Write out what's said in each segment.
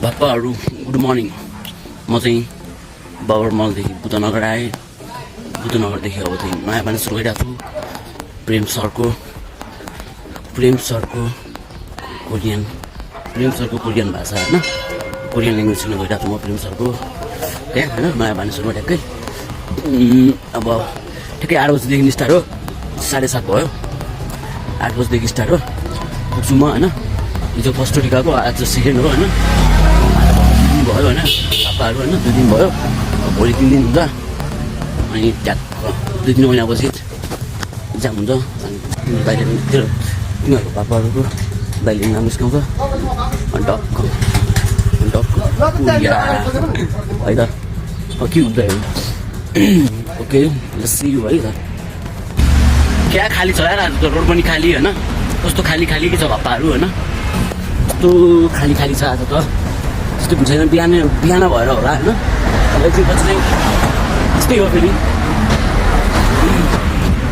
बापाहरू good morning. म चाहिँ बाबरमलदेखि बुद्धनगर आएँ। बुद्धनगरदेखि अब चाहिँ नयाँ मानिस सुरु गरिरहेको छु। प्रेम सरको कोरियन भाषा होइन, कोरियन ल्याङ्ग्वेज सुन्नु गइरहेको छु म प्रेम सरको त्यहाँ होइन, नयाँ मानिसहरूमा ठ्याक्कै। अब ठ्याक्कै 8 बजीदेखि स्टार्ट हो, 7:30 भयो। 8 बजीदेखि स्टार्ट हो, पुग्छु म होइन। हिजो फर्स्ट चोटि गएको, आज सेकेन्ड हो होइन। भयो होइन, पापाहरू होइन 2 दिन भयो, भोलि 3 दिन हुन्छ। अनि ट्याक्क 2-3 महिनापछि इक्जाम हुन्छ। अनि तिनीहरूको पापाहरूको दाइले नाम निस्काउँछ। अनि टक्क है त, के हुँदैन। ओके लेट्स सी यु है त। क्या खाली छ यार, आज त रोड पनि खाली होइन। कस्तो खाली के छ पापाहरू होइन, कस्तो खाली छ आज त। त्यस्तो हुन्छ बिहान भएर होला होइन। एकछिनपछि चाहिँ त्यस्तै हो फेरि।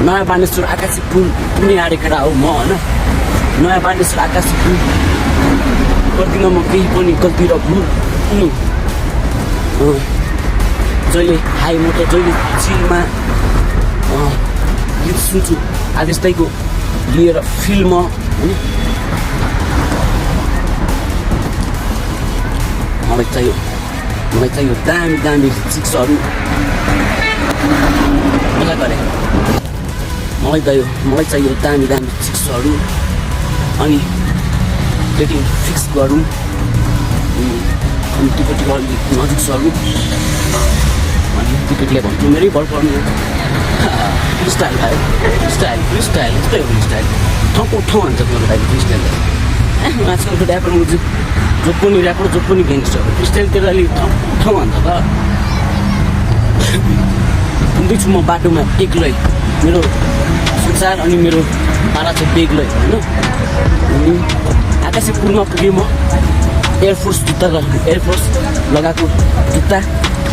नयाँ बानेश्वर आकाशी पुल कुनै आडे केटा हो म होइन। नयाँ बानेश्वर आकाशी पुल गर्दिनँ म केही पनि गल्ती र भुल। जहिले हाई म त जहिले चिलमा गीत सुन्छु आदेश दाइको लिएर फिल्म होइन। मलाई चाहियो दामी चिक्सहरू। मजा गरेँ। मलाई चाहियो दामी चिक्सहरू। अनि डेटिङ फिक्स गरौँ। अनि टिकट नजिक सरौँ। अनि टिकटले भन्छु मेरै भर पर्ने स्टाइल भयो। स्टाइल यस्तै हो स्टाइल। ठाउँको ठाउँ हान्छ मेरो लागि स्टाइल। आजकलको ऱ्यापर जो पनि ऱ्यापर जो पनि ग्याङ्स्टर स्टाइलतिर अलिक ठाउँ हान्छ त। हिँड्दैछु म बाटोमा एक्लै, मेरो संसार अनि मेरो पारा चाहिँ बेग्लै होइन। आकाशी पुलमा पुगेँ म। एयरफोर्स लगाएको जुत्ता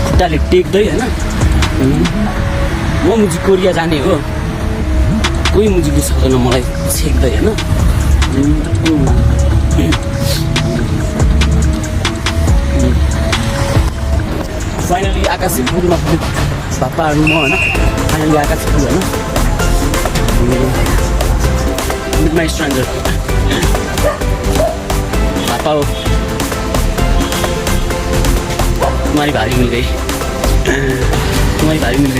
खुट्टाले टेक्दै होइन। म मुजी कोरिया जाने हो, कोही मुजीले सक्दैन मलाई छेक्दै होइन। फाइनली आकाशी पुलमा पुग्यो पापाहरू म होइन। फाइनली आकाशी पुल होइन। विथ माई स्ट्रेन्जर पापा हो। तुम्हारी भारी मिल गई,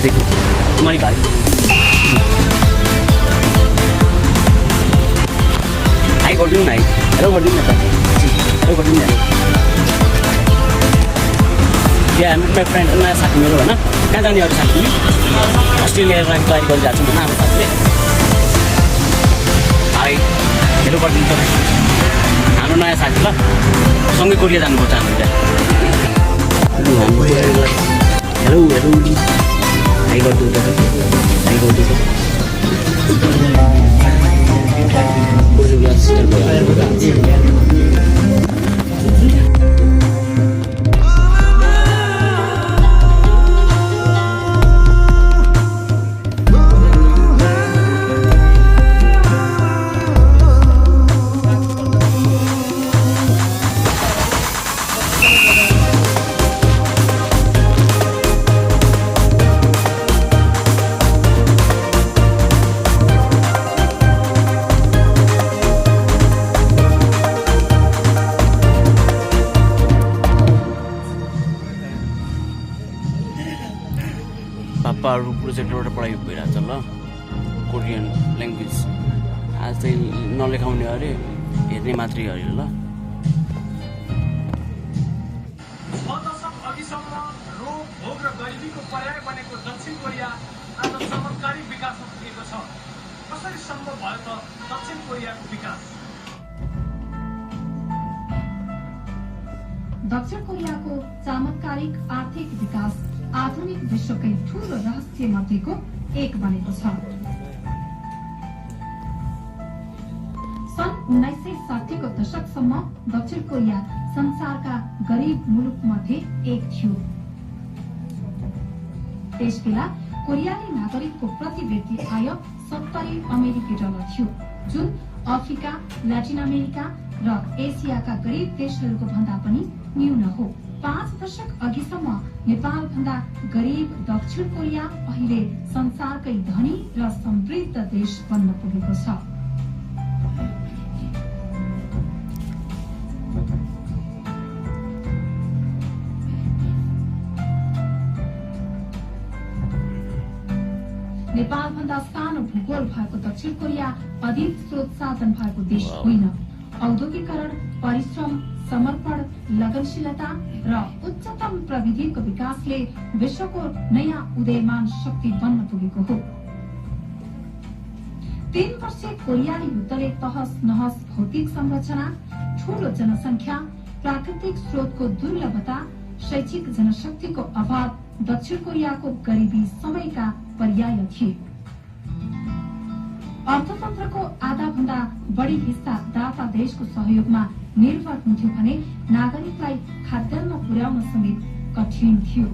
देखो तुम्हारी भारी। हाई गरिदिनु न, हेलो गरिदिनु न त, हेलो गरिदिनु न। यहाँ मेरो फ्रेन्ड नयाँ साथी मेरो होइन। कहाँ जाने अरू साथी अस्ट्रेलिया लागि तयारी गरिरहेको छु होइन हाम्रो साथीले। हाई हेलो गरिदिनु त हाम्रो नयाँ साथी ल, सँगै कोरिया जानुपर्छ हामी त्यहाँ। हेलो हाई गरिदिनु त, हाई गरिदिनु त। पापाहरू प्रोजेक्टबाट पढाइ भइरहेछ ल, कोरियन ल्याङ्ग्वेज। आज चाहिँ नलेखाउने अरे, हेर्ने मात्रै अरे ल। बनेको दक्षिण कोरिया आज चमत्कारिक विकासमा पुगेको छ। कसरी सम्भव भयो त दक्षिण कोरियाको विकास? दक्षिण कोरियाको चमत्कारिक आर्थिक विकास आधुनिक विश्वकै ठूलो रहस्य मध्येको एक बनेको छ। सन् 1960 को दशकसम्म दक्षिण कोरिया संसारका गरिब मुलुक मध्ये एक थियो। त्यसबेला कोरियाली नागरिकको प्रति व्यक्ति आय 70 अमेरिकी डलर थियो, जुन अफ्रिका, ल्याटिन अमेरिका र एसियाका गरिब देशहरूको भन्दा पनि न्यून दशक अघिसम्म नेपाल भन्दा गरिब दक्षिण कोरिया अहिले संसारकै धनी र समृद्ध देश बन्न पुगेको छ। नेपाल भन्दा सानो भूगोल भएको दक्षिण कोरिया अधिक स्रोत साधन भएको देश होइन। औद्योगिकरण, परिश्रम, समर्पण, लगनशीलता र उच्चतम प्रविधिको विकासले विश्वको नयाँ उदयमान शक्ति बन्न पुगेको हो। 3 वर्षीय कोरियाली युद्धले तहस नहस भौतिक संरचना, ठूलो जनसंख्या, प्राकृतिक स्रोतको दुर्लभता, शैक्षिक जनशक्तिको अभाव दक्षिण कोरियाको गरिबी समयका पर्याय थिए। अर्थतन्त्रको आधा भन्दा बढी हिस्सा दाता देशको सहयोगमा निर्भर हुन्थ्यो भने नागरिकलाई खाद्यान्न पुर्याउन समेत कठिन थियो।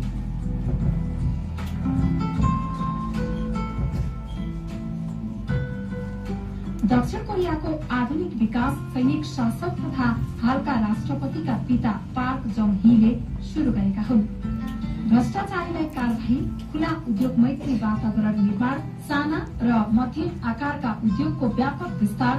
दक्षिण कोरियाको आधुनिक विकास सैनिक शासक तथा हालका राष्ट्रपतिका पिता पार्क जङ हीले शुरू गरेका हुन्। भ्रष्टाचारीलाई कारबाही, खुला उद्योग मैत्री वातावरण निर्माण, साना र मध्यम आकारका उद्योगको व्यापक विस्तार,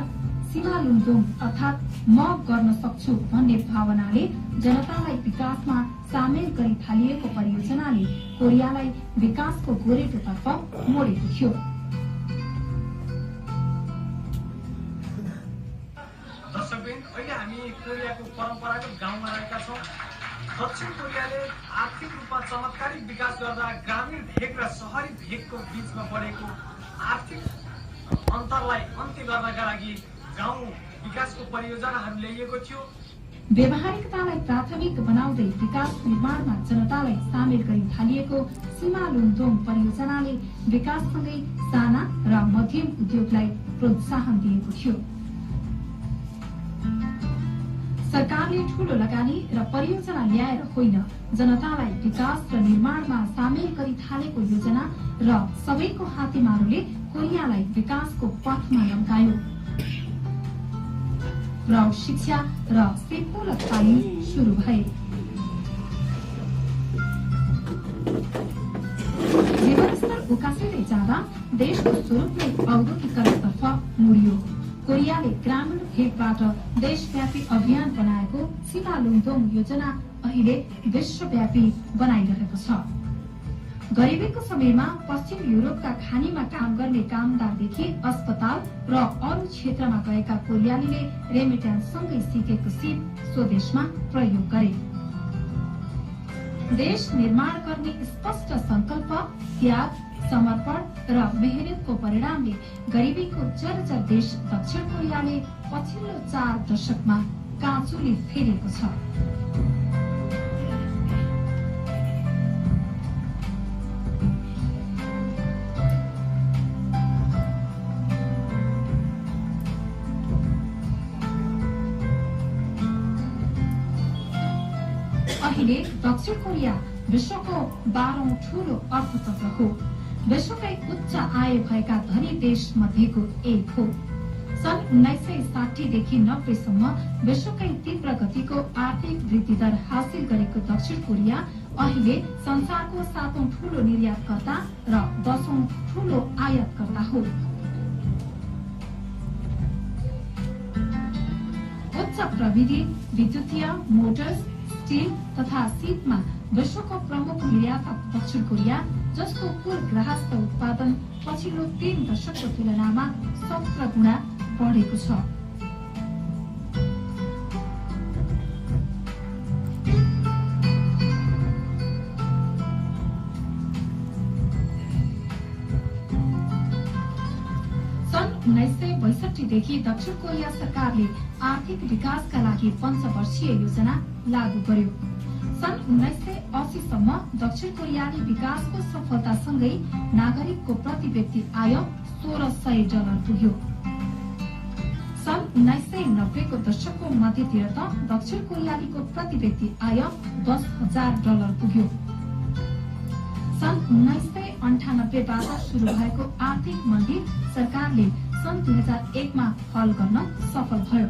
सीमा लुङदुङ अर्थात् म गर्न सक्छु भन्ने भावनाले जनतालाई विकासमा सामेल गरी थालिएको परियोजनाले कोरियालाई विकासको गोरेटोतर्फ मोडेको थियो। दर्शकवृन्द, अहिले हामी कोरियाको परम्परागत गाउँमा रहेका छौँ। दक्षिण कोरियाले आर्थिक रूपमा चमत्कारिक विकास गर्दा ग्रामीण भेग र शहरी भेगको बीचमा बढेको आर्थिक अन्तरलाई अन्त्य गर्नका लागि गाउँ विकासको परियोजनाहरू ल्याइएको थियो। व्यवहारिकतालाई प्राथमिक बनाउँदै विकास निर्माणमा जनतालाई सामेल गरी थालिएको सीमा लुङदुङ परियोजनाले विकाससँगै साना र मध्यम उद्योगलाई प्रोत्साहन दिएको थियो। सरकारले ठूलो लगानी र परियोजना ल्याएर होइन, जनतालाई विकास र निर्माणमा सामेल गरी थालेको योजना र सबैको हातेमालोले कोरियालाई विकासको पथमा लम्कायो। प्रौढ शिक्षा र सेवामूलक तालिम शुरू भए। जीवनस्तर उकासिँदै जाँदा देशको स्वरूपले औद्योगिकरणतर्फ मुडियो। कोरियाले ग्रामीण भेगबाट देशव्यापी अभियान बनाएको सीमा लुङदुङ योजना अहिले विश्वव्यापी बनाइरहेको छ। गरिबीको समयमा पश्चिम युरोपका खानीमा काम गर्ने कामदारदेखि अस्पताल र अरू क्षेत्रमा गएका कोरियालीले रेमिट्यान्ससँगै सिकेको सिप स्वदेशमा प्रयोग गरे। देश निर्माण गर्ने स्पष्ट संकल्प, त्याग, समर्पण र मेहनतको परिणामले गरिबीको जर्जर देश दक्षिण कोरियाले पछिल्लो 4 दशकमा काँचुली फेरेको छ। अहिले दक्षिण कोरिया विश्वको 12औं ठूलो अर्थतन्त्र हो। विश्वकै उच्च आय भएका धनी देश मध्येको एक हो। सन् 1960 देखि 90 सम्म विश्वकै तीव्र गतिको आर्थिक वृद्धि दर हासिल गरेको दक्षिण कोरिया अहिले संसारको 7औं ठूलो निर्यातकर्ता र 10औं ठूलो आयातकर्ता हो। उच्च प्रविधि, विद्युतीय, मोटर्स, स्टील तथा शीतमा विश्वको प्रमुख निर्यातक दक्षिण कोरिया, जसको कुल ग्राहस्थ उत्पादन पछिल्लो 3 दशकको तुलनामा 17 गुणा बढेको छ। सन् 1962 देखि दक्षिण कोरिया सरकारले आर्थिक विकासका लागि 5 वर्षीय योजना लागू गर्यो। सन् 1980 सम्म दक्षिण कोरियाली विकासको सफलतासँगै नागरिकको प्रति व्यक्ति आय $1,600 पुग्यो। सन् 1990 को दशकको मध्यतिर त दक्षिण कोरियालीको प्रति व्यक्ति आय $10,000 पुग्यो। सन् 1998 बाट शुरू भएको आर्थिक मन्दी सरकारले सन् 2001 मा हल गर्न सफल भयो।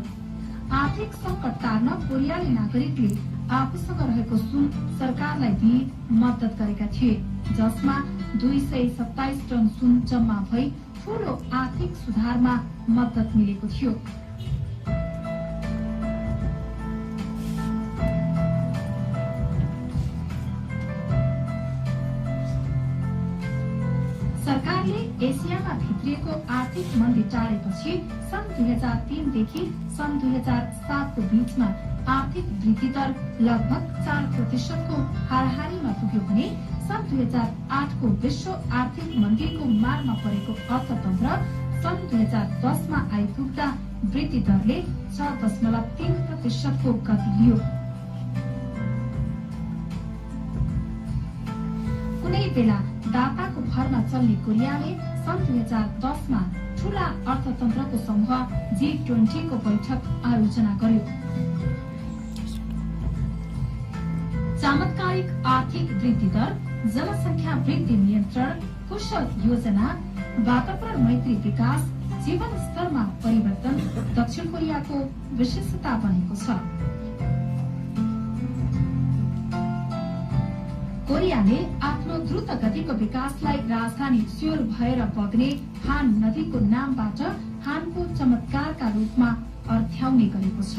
आर्थिक संकट टार्न कोरियाली नागरिकले आफूसँग रहेको सुन सरकारलाई दिई मद्दत गरेका थिए, जसमा 227 टन सुन जम्मा भई ठूलो आर्थिक सुधारमा मद्दत मिलेको थियो। सरकारले एसियामा भित्रिएको आर्थिक मन्दी टारेपछि सन् 2003 देखि सन् 2007 को बीचमा आर्थिक वृद्धि दर लगभग 4% को हाराहारीमा पुग्यो भने सन् 2008 को विश्व आर्थिक मन्दीको मारमा परेको अर्थतन्त्र सन् 2010 मा आइपुग्दा वृद्धि दरले 6.3% को गति लियो। कुनै बेला दाताको भरमा चल्ने कोरियाले सन् 2010 मा ठूला अर्थतन्त्रको समूह G20 को बैठक आयोजना गर्यो। चमत्कारिक आर्थिक वृद्धि दर, जनसंख्या वृद्धि नियन्त्रण, कुशल योजना, वातावरण मैत्री विकास, जीवन स्तरमा परिवर्तन दक्षिण कोरियाको विशेषता बनेको छ। कोरियाले आफ्नो द्रुत गतिको विकासलाई राजधानी सियोल भएर बग्ने हान नदीको नामबाट हानको चमत्कारका रूपमा अर्थ्याउने गरेको छ।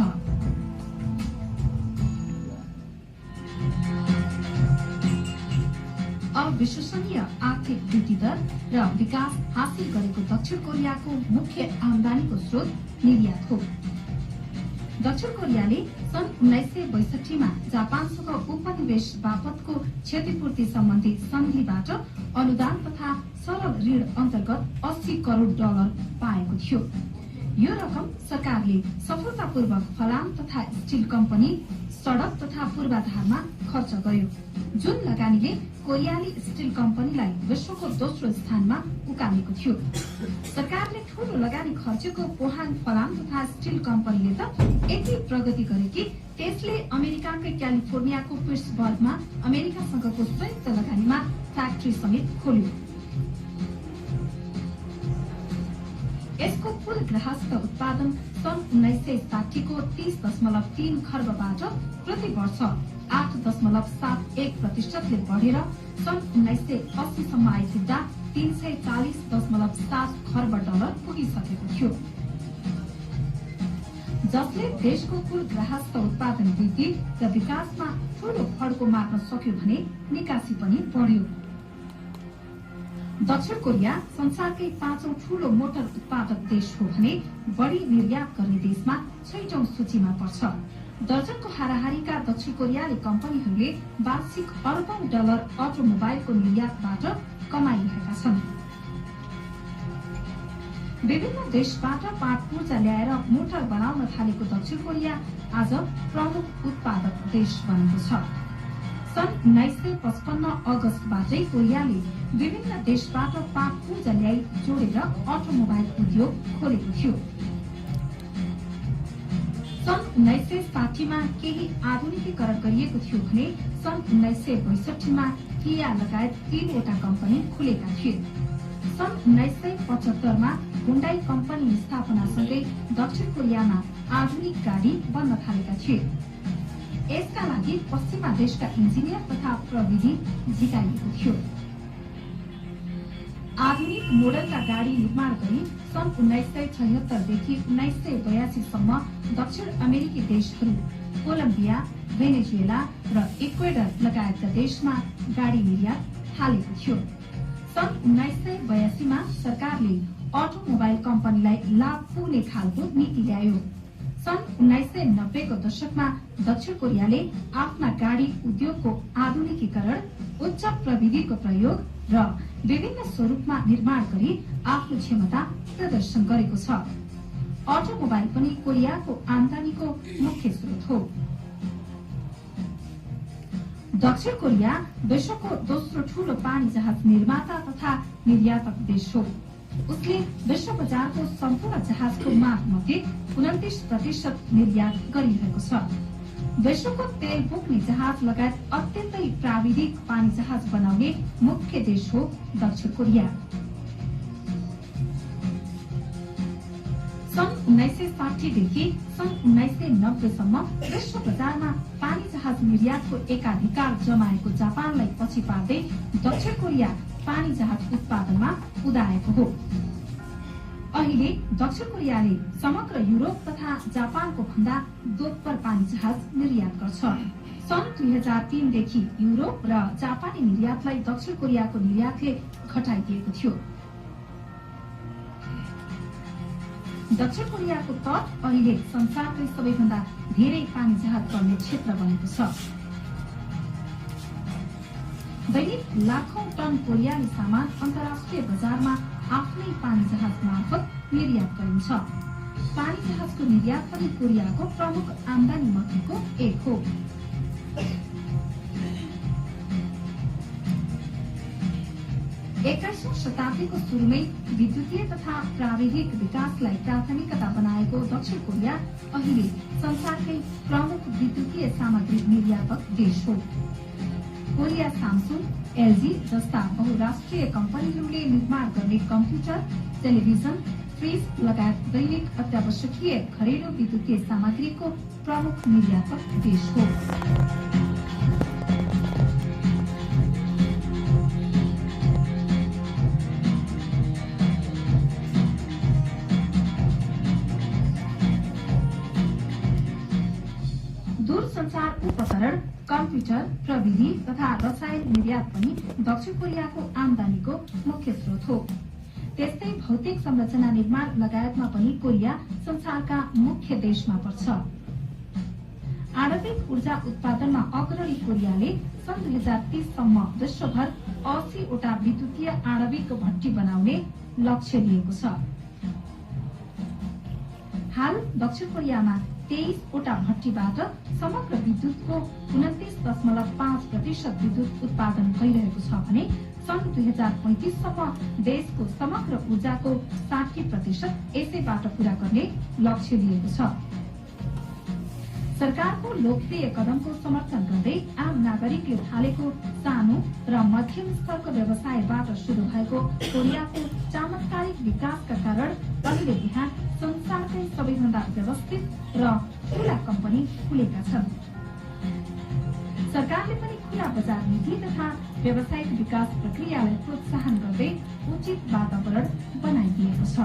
अविश्वसनीय आर्थिक वृद्धि दर र विकास हासिल गरेको दक्षिण कोरियाको मुख्य आमदानीको स्रोत निर्यात हो। दक्षिण कोरियाले सन् 1962 मा जापानसँग उपनिवेश बापतको क्षतिपूर्ति सम्बन्धी सन्धिबाट अनुदान तथा सरल ऋण अन्तर्गत $80 करोड पाएको थियो। यो रकम सरकारले सफलतापूर्वक फलाम तथा स्टिल कम्पनी, सड़क तथा पूर्वाधारमा खर्च गर्यो, जुन लगानीले कोरियाली स्टिल कम्पनीलाई विश्वको दोस्रो स्थानमा उकालेको थियो। सरकारले ठूलो लगानी खर्चेको पोहाङ फलाम तथा स्टिल कम्पनीले त यति प्रगति गरे कि त्यसले अमेरिकाकै क्यालिफोर्नियाको पिट्सबर्गमा अमेरिकासँगको संयुक्त लगानीमा फ्याक्ट्री समेत खोल्यो। यसको कुल गृहस्थ उत्पादन सन् 1960 को 30.3 खर्बबाट प्रति वर्ष 8.71% ले बढेर सन् 1980 सम्म आइपुग्दा $340.7 खर्ब पुगिसकेको थियो, जसले देशको कुल गृहस्थ उत्पादन वृद्धि र विकासमा ठूलो फड्को मार्न सक्यो भने निकासी पनि बढ्यो। दक्षिण कोरिया संसारकै 5औं ठूलो मोटर उत्पादक देश हो भने बढी निर्यात गर्ने देशमा 6औं सूचीमा पर्छ। दर्जनको हाराहारीका दक्षिण कोरियाली कम्पनीहरूले वार्षिक अरबौं डलर अटोमोबाइलको निर्यातबाट कमाइरहेका छन्। विभिन्न देशबाट पाट ऊर्जा ल्याएर मोटर बनाउन थालेको दक्षिण कोरिया आज प्रमुख उत्पादक देश बनेको छ। सन् 1955 अगस्तबाटै कोरियाले विभिन्न देशबाट पाट ऊर्जा ल्याई जोडेर अटोमोबाइल उद्योग खोलेको थियो। सन् 1960 मा केही आधुनिकीकरण गरिएको थियो भने सन् 1962 मा किया लगायत 3वटा कम्पनी खुलेका थिए। सन् 1975 मा हुन्डाई कम्पनी स्थापनासँगै दक्षिण कोरियामा आधुनिक गाडी बन्न थालेका थिए। यसका लागि पश्चिमा देशका इन्जिनियर तथा प्रविधि झिकाइएको थियो। आधुनिक मोडलका गाडी निर्माण गरी सन् 1976 देखि 1982 सम्म दक्षिण अमेरिकी देशहरू कोलम्बिया, भेनेजुएला र इक्वेडर लगायतका देशमा गाडी निर्यात थालेको थियो। सन् 1982 मा सरकारले अटोमोबाइल कम्पनीलाई लाभ पुग्ने खालको नीति ल्यायो। सन् 1990 को दशकमा दक्षिण कोरियाले आफ्ना गाडी उद्योगको आधुनिकीकरण, उच्च प्रविधिको प्रयोग र विभिन्न स्वरूपमा निर्माण गरी आफ्नो क्षमता प्रदर्शन गरेको छ। अटोमोबाइल पनि कोरियाको आमदानीको मुख्य स्रोत हो। दक्षिण कोरिया विश्वको दोस्रो ठूलो पानी जहाज निर्माता तथा निर्यातक देश हो। उसले विश्व बजारको सम्पूर्ण जहाजको माग मध्ये 29% निर्यात गरिरहेको छ। विश्वको तेल बोक्ने जहाज लगायत अत्यन्तै प्राविधिक पानी जहाज बनाउने मुख्य देश हो दक्षिण कोरिया। सन् 1960 देखि सन् 1990 सम्म विश्व बजारमा पानी जहाज निर्यातको एकाधिकार जमाएको जापानलाई पछि पार्दै दक्षिण कोरिया पानी जहाज उत्पादनमा उदाएको हो। अहिले दक्षिण कोरियाले समग्र युरोप तथा जापानको भन्दा दोब्बर पानी जहाज निर्यात गर्छ। सन् 2003 देखि युरोप र जापानी निर्यातलाई दक्षिण कोरियाको निर्यातले घटाइदिएको थियो। दक्षिण कोरियाको तट अहिले संसारकै सबैभन्दा धेरै पानी जहाज चल्ने क्षेत्र बनेको छ। दैनिक लाखौं टन कोरियाली सामान अन्तर्राष्ट्रिय बजारमा आफ्नै पानी जहाज मार्फत निर्यात गरिन्छ। पानी जहाजको निर्यात पनि कोरियाको प्रमुख आमदानी मध्येको एक हो। 21औं शताब्दीको सुरुमै विद्युतीय तथा प्राविधिक विकासलाई प्राथमिकता बनाएको दक्षिण कोरिया अहिले संसारकै प्रमुख विद्युतीय सामग्री निर्यातक देश हो। कोरिया सामसुङ, एलजी जस्ता बहुराष्ट्रिय कम्पनीहरूले निर्माण गर्ने कम्प्युटर, टेलिभिजन, फ्रिज लगायत दैनिक अत्यावश्यकीय घरेलु विद्युतीय सामग्रीको प्रमुख निर्यातक देश हो। दूरसञ्चार उपकरण, कम्प्युटर, प्रविधि तथा रसायन निर्यात पनि दक्षिण कोरियाको आमदानीको मुख्य स्रोत हो। त्यस्तै भौतिक संरचना निर्माण लगायतमा पनि कोरिया संसारका मुख्य देशमा पर्छ। आणविक ऊर्जा उत्पादनमा अग्रणी कोरियाले सन् 2030 सम्म विश्वभर 80 वटा विद्युतीय आणविक भट्टी बनाउने लक्ष्य लिएको छ। हाल दक्षिण कोरियामा 23 वटा भट्टीबाट समग्र विद्युतको 29.5% विद्युत उत्पादन भइरहेको छ भने सन् 2035 सम्म देशको समग्र ऊर्जाको 60% यसैबाट पूरा गर्ने लक्ष्य लिएको छ। सरकारको लोकप्रिय कदमको समर्थन गर्दै आम नागरिकले थालेको सानो र मध्यम स्तरको व्यवसायबाट शुरू भएको कोरियाको चमत्कारिक विकासका कारण अहिले यहाँ संसारकै सबैभन्दा व्यवस्थित र ठूला कम्पनी खुलेका छन्। सरकारले पनि खुला बजार नीति तथा व्यावसायिक विकास प्रक्रियालाई प्रोत्साहन गर्दै उचित वातावरण बनाइदिएको छ।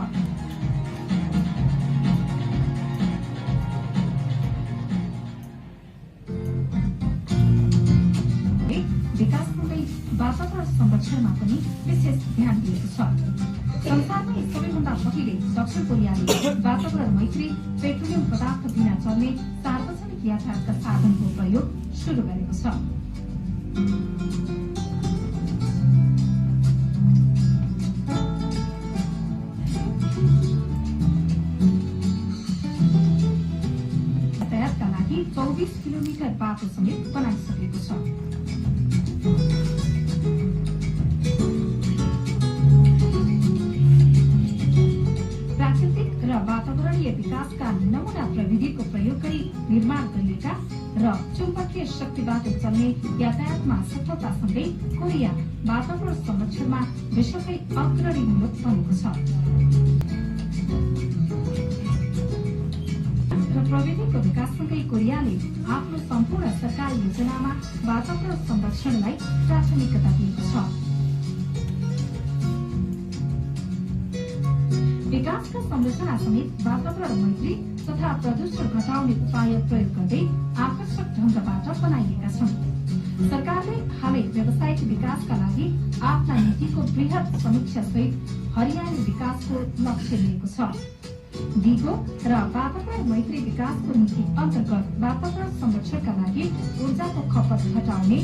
विकाससँगै वातावरण संरक्षणमा पनि विशेष ध्यान दिएको छ। संसारमै सबैभन्दा पहिले दक्षिण कोरियाले वातावरण मैत्री पेट्रोलियम पदार्थ बिना चल्ने सार्वजनिक यातायातका साधनको प्रयोग शुरू गरेको छ। यातायातका लागि 24 किलोमिटर बाटो समेत बनाइसकेको छ। वातावरणीय विकासका नमूना प्रविधिको प्रयोग गरी निर्माण गरिएका र चुम्बकीय शक्तिबाट चल्ने यातायातमा सफलतासँगै कोरिया वातावरण संरक्षणमा विश्वकै अग्रणी मुलुक बनेको छ। प्रविधिको विकाससँगै कोरियाले आफ्नो सम्पूर्ण सरकारी योजनामा वातावरण संरक्षणलाई प्राथमिकता दिएको छ। विकासका संरचना समेत वातावरण मैत्री तथा प्रदूषण घटाउने उपाय प्रयोग गर्दै आकर्षक ढंगबाट बनाइएका छन्। सरकारले हालै व्यावसायिक विकासका लागि आफ्ना नीतिको वृहत समीक्षा सहित हरियाली विकासको लक्ष्य लिएको छ। दिगो र वातावरण मैत्री विकासको नीति अन्तर्गत वातावरण संरक्षणका लागि ऊर्जाको खपत घटाउने,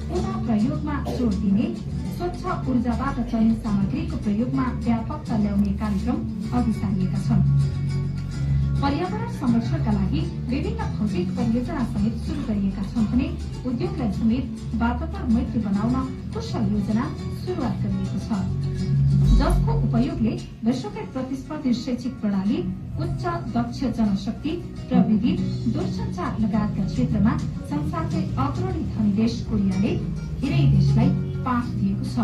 पुनः प्रयोगमा जोड़ दिने, स्वच्छ ऊर्जाबाट चल्ने सामग्रीको प्रयोगमा व्यापकता ल्याउने कार्यक्रम अघि सारिएका छन्। पर्यावरण संरक्षणका लागि विभिन्न भौतिक परियोजना समेत शुरू गरिएका छन् भने उद्योगलाई समेत वातावरण मैत्री बनाउन कुशल योजना शुरूआत गरिएको छ, जसको उपयोगले विश्वकै प्रतिस्पर्धी शैक्षिक प्रणाली, उच्च दक्ष जनशक्ति, प्रविधि, दूरसञ्चार लगायतका क्षेत्रमा संसारकै अग्रणी धनी देश कोरियाले धेरै देशलाई पाठ दिएको छ।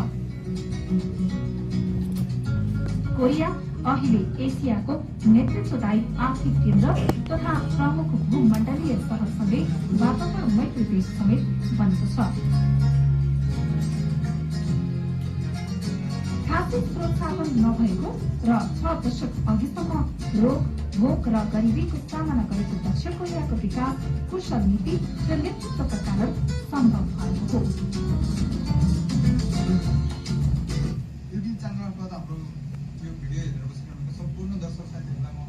कोरिया अहिले एसियाको नेतृत्वदायी आर्थिक केन्द्र तथा प्रमुख भूमण्डलीय सहरसँगै वातावरण मैत्री देश समेत बनेको छ। खासै प्रोत्साहन नभएको र 6 दशक अघिसम्म रोग भोक र गरिबीको सामना गरेको दक्षिण कोरियाको विकास कुशल नीति र नेतृत्वका कारण सम्भव भएको हो। युट्युब च्यानलबाट हाम्रो यो भिडियो हेरेर बसिरहेको सम्पूर्ण दर्शक साथीहरूलाई म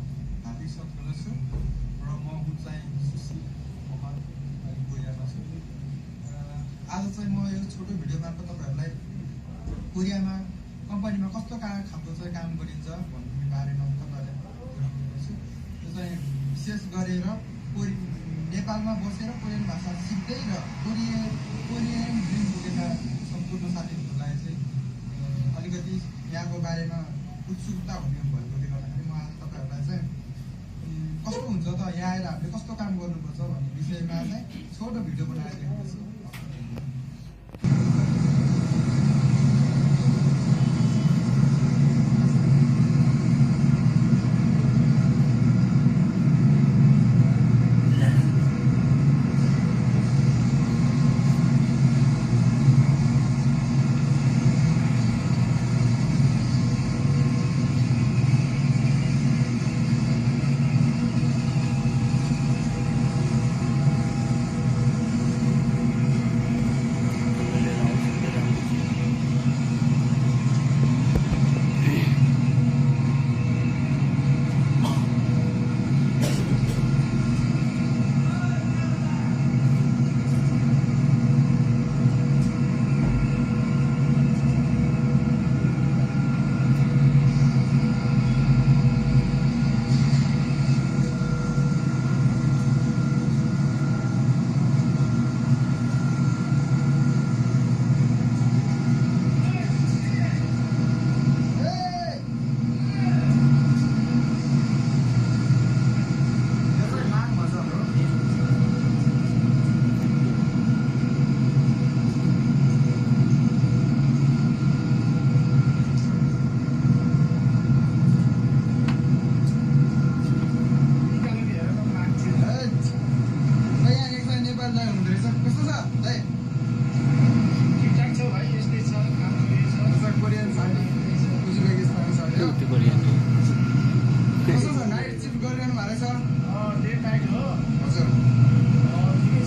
हार्दिक स्वागत गर्दछु र म हुँ चाहिँ सुशील कमान कोरियामा छु। आज चाहिँ म यो छोटो भिडियो मार्फत तपाईँहरूलाई कोरियामा कम्पनीमा कस्तो खालको चाहिँ काम गरिन्छ भन्ने बारेमा तपाईँहरूलाई बताउँछु। त्यो चाहिँ विशेष गरेर नेपालमा बसेर कोरियन भाषा सिक्दै र कोरियन ड्रिम बोकेका सम्पूर्ण साथीहरूलाई चाहिँ अलिकति यहाँको बारेमा उत्सुकता हुने भएकोले गर्दाखेरि म आज तपाईँहरूलाई चाहिँ कस्तो हुन्छ त यहाँ आएर हामीले कस्तो काम गर्नुपर्छ भन्ने विषयमा चाहिँ छोटो भिडियो बनाएर दिनुपर्छ।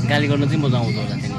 गाली गर्न चाहिँ मजा आउँछ होला त्यहाँ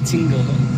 친구